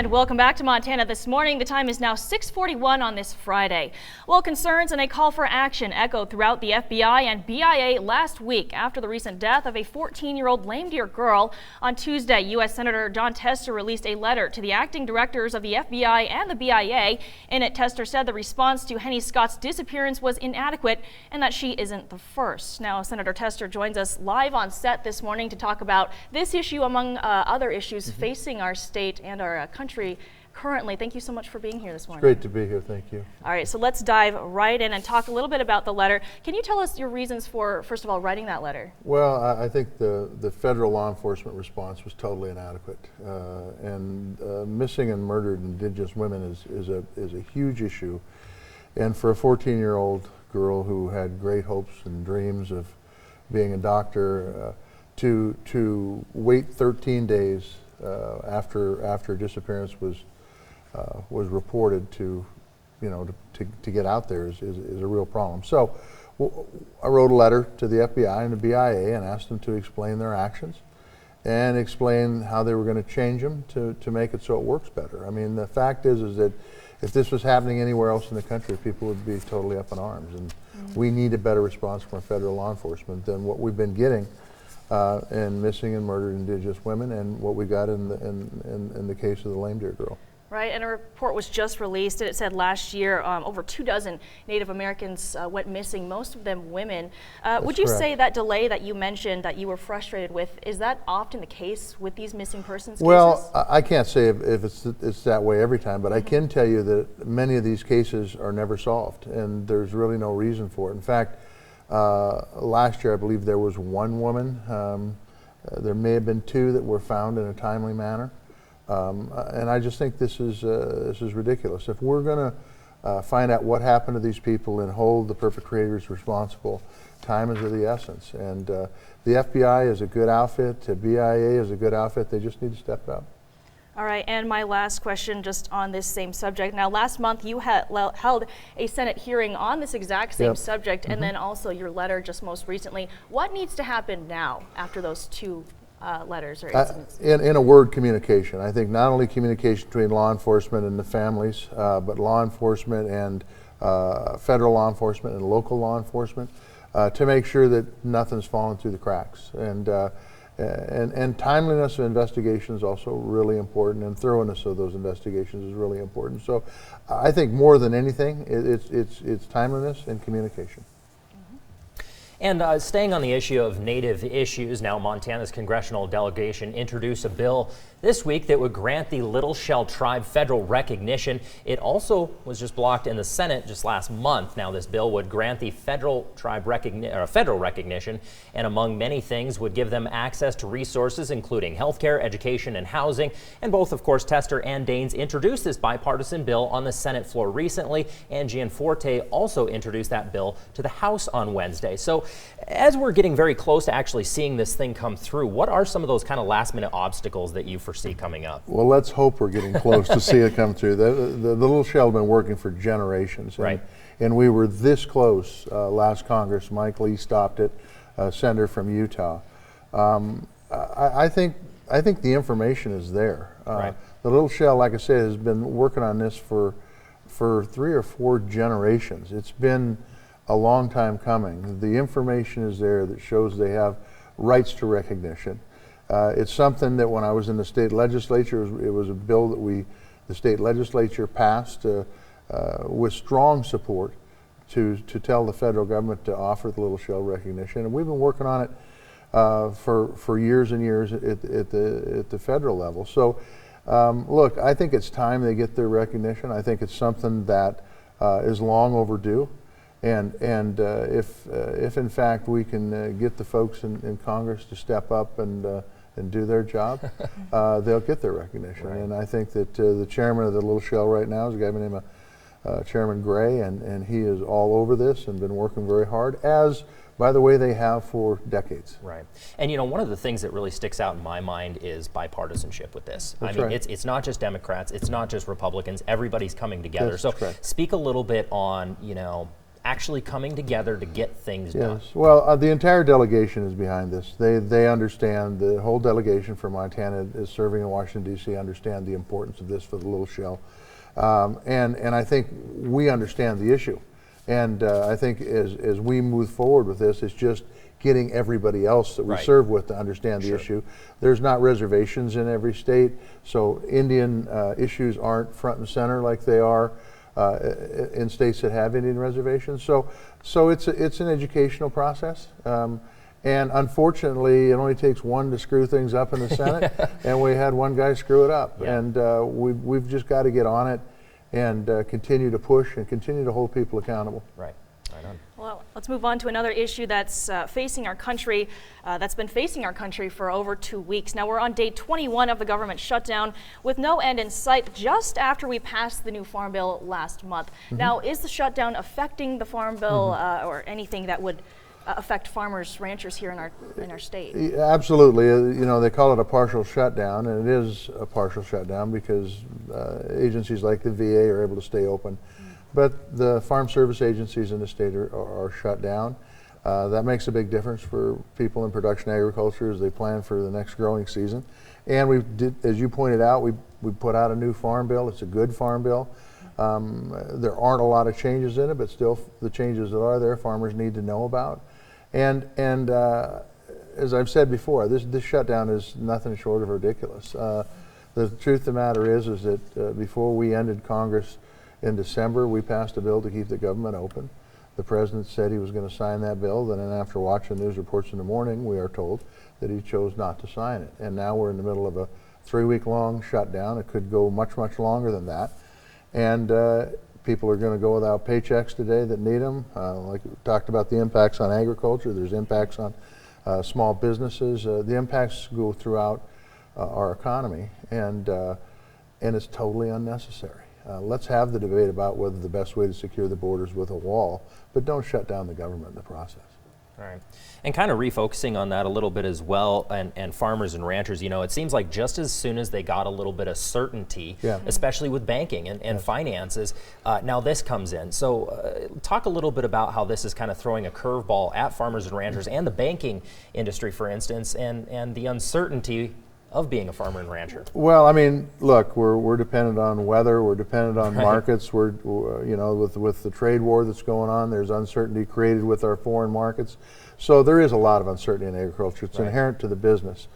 And welcome back to Montana this morning. The time is now 6:41 on this Friday. Well, concerns and a call for action echoed throughout the FBI and BIA last week after the recent death of a 14-year-old lame deer girl. On Tuesday, U.S. Senator Jon Tester released a letter to the acting directors of the FBI and the BIA. In it, Tester said the response to Henny Scott's disappearance was inadequate and that she isn't the first. Now, Senator Tester joins us live on set this morning to talk about this issue among other issues facing our state and our country currently. Thank you so much for being here this morning. It's great to be here. Thank you. All right, so let's dive right in and talk a little bit about the letter. Can you tell us your reasons for, first of all, writing that letter? Well, I think the federal law enforcement response was totally inadequate. Missing and murdered Indigenous women is a huge issue. And for a 14-year-old girl who had great hopes and dreams of being a doctor, to wait 13 days after disappearance was reported to get out there is a real problem. So I wrote a letter to the FBI and the BIA and asked them to explain their actions and explain how they were going to change them to make it so it works better. I mean, the fact is that if this was happening anywhere else in the country, people would be totally up in arms, and we need a better response from federal law enforcement than what we've been getting in missing and murdered Indigenous women, and what we got in the case of the lame deer girl. Right, and a report was just released, and it said last year over 24 Native Americans went missing, most of them women. Would you say that delay that you mentioned that you were frustrated with, is that often the case with these missing persons cases? Well, I can't say if it's that way every time, but I can tell you that many of these cases are never solved, and there's really no reason for it. In fact, last year I believe there was one woman. There may have been two that were found in a timely manner. And I just think this is ridiculous. If we're going to find out what happened to these people and hold the perpetrators responsible, time is of the essence. And the FBI is a good outfit, the BIA is a good outfit. They just need to step it up. All right, and my last question just on this same subject. Now, last month you held a Senate hearing on this exact same subject, and then also your letter just most recently. What needs to happen now after those two letters or incidents? In a word, communication. I think not only communication between law enforcement and the families, but law enforcement and federal law enforcement and local law enforcement to make sure that nothing's fallen through the cracks. And timeliness of investigation is also really important, and thoroughness of those investigations is really important. So I think more than anything, it's timeliness and communication. And staying on the issue of Native issues, now Montana's congressional delegation introduced a bill this week that would grant the Little Shell Tribe federal recognition. It also was just blocked in the Senate just last month. Now this bill would grant the federal tribe federal recognition, and among many things would give them access to resources including healthcare, education, and housing. And both, of course, Tester and Daines introduced this bipartisan bill on the Senate floor recently, and Gianforte also introduced that bill to the House on Wednesday. So as we're getting very close to actually seeing this thing come through, what are some of those kind of last-minute obstacles that you foresee coming up? Well, let's hope we're getting close to see it come through. The Little Shell have been working for generations, and we were this close last Congress. Mike Lee stopped it, a senator from Utah. I think the information is there. The Little Shell, like I said, has been working on this for 3 or 4 generations. It's been a long time coming. The information is there that shows they have rights to recognition. It's something that when I was in the state legislature, it was a bill that the state legislature passed with strong support to tell the federal government to offer the Little Shell recognition. And we've been working on it for years and years at the federal level. So look, I think it's time they get their recognition. I think it's something that is long overdue. And if in fact we can get the folks in Congress to step up and do their job, they'll get their recognition. And I think that the chairman of the Little Shell right now is a guy by the name of Chairman Gray, and he is all over this and been working very hard, as, by the way, they have for decades. Right. And you know, one of the things that really sticks out in my mind is bipartisanship with this. I mean, it's not just Democrats, it's not just Republicans, everybody's coming together. So speak a little bit on, actually coming together to get things done. Yes. Well, the entire delegation is behind this. They understand, the whole delegation for Montana is serving in Washington, D.C., understand the importance of this for the Little Shell. And I think we understand the issue. And I think as we move forward with this, it's just getting everybody else that we serve with to understand the issue. There's not reservations in every state, so Indian issues aren't front and center like they are in states that have Indian reservations. So it's an educational process. And unfortunately, it only takes one to screw things up in the Senate, and we had one guy screw it up. Yeah. And we've just got to get on it and continue to push and continue to hold people accountable. Right. Right on. Well, let's move on to another issue that's facing our country, that's been facing our country for over 2 weeks. Now, we're on day 21 of the government shutdown with no end in sight just after we passed the new Farm Bill last month. Now, is the shutdown affecting the Farm Bill or anything that would affect farmers, ranchers here in our state? Absolutely. You know, they call it a partial shutdown, and it is a partial shutdown because agencies like the VA are able to stay open. But the farm service agencies in the state are shut down. That makes a big difference for people in production agriculture as they plan for the next growing season. And we did, as you pointed out, we put out a new farm bill. It's a good farm bill. There aren't a lot of changes in it, but still the changes that are there, farmers need to know about. And as I've said before, this shutdown is nothing short of ridiculous. The truth of the matter is that before we ended Congress in December, we passed a bill to keep the government open. The president said he was going to sign that bill. Then after watching news reports in the morning, we are told that he chose not to sign it. And now we're in the middle of a 3-week-long shutdown. It could go much, much longer than that. And people are going to go without paychecks today that need them. Like we talked about the impacts on agriculture, there's impacts on small businesses. The impacts go throughout our economy, and it's totally unnecessary. Let's have the debate about whether the best way to secure the borders with a wall, but don't shut down the government in the process. All right. And kind of refocusing on that a little bit as well, and farmers and ranchers, you know, it seems like just as soon as they got a little bit of certainty, especially with banking and finances, now this comes in. So talk a little bit about how this is kind of throwing a curveball at farmers and ranchers and the banking industry, for instance, and the uncertainty of being a farmer and rancher. Well, I mean, look, we're dependent on weather, we're dependent on markets. We're you know, with the trade war that's going on, there's uncertainty created with our foreign markets. So there is a lot of uncertainty in agriculture. It's inherent to the business.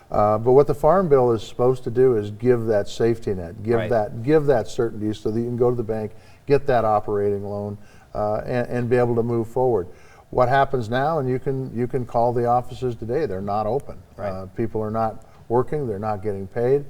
But what the Farm Bill is supposed to do is give that safety net, give that certainty so that you can go to the bank, get that operating loan, and be able to move forward. What happens now, and you can call the offices today, they're not open. People are not working, they're not getting paid,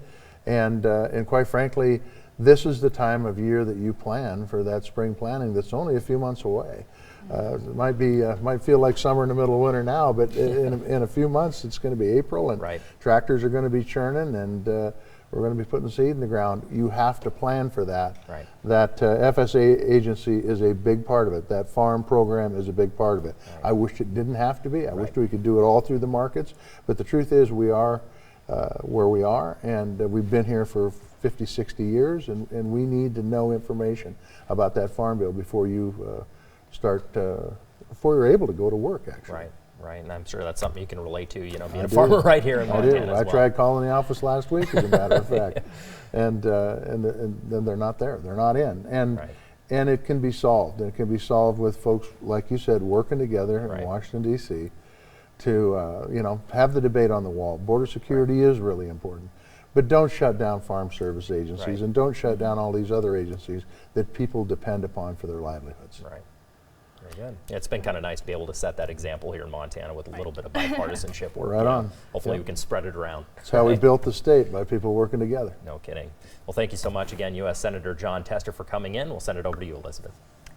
and quite frankly, this is the time of year that you plan for that spring planting that's only a few months away. It might feel like summer in the middle of winter now, but in a few months it's going to be April, and tractors are going to be churning, and we're going to be putting seed in the ground. You have to plan for that. That FSA agency is a big part of it. That farm program is a big part of it. I wish it didn't have to be. I wish we could do it all through the markets, but the truth is we are where we are, and we've been here for 50, 60 years, and we need to know information about that farm bill before you before you're able to go to work, actually. Right, and I'm sure that's something you can relate to, you know, being a farmer right here in Montana. I tried calling the office last week, as a matter of fact, and then they're not there, they're not in, and it can be solved, and it can be solved with folks, like you said, working together in Washington, D.C., to you know, have the debate on the wall. Border security is really important, but don't shut down farm service agencies, and don't shut down all these other agencies that people depend upon for their livelihoods. Very good. Yeah, it's been kind of nice to be able to set that example here in Montana with a little bit of bipartisanship work. On. Hopefully we can spread it around. That's how we built the state, by people working together. No kidding. Well, thank you so much again, U.S. Senator Jon Tester, for coming in. We'll send it over to you, Elizabeth.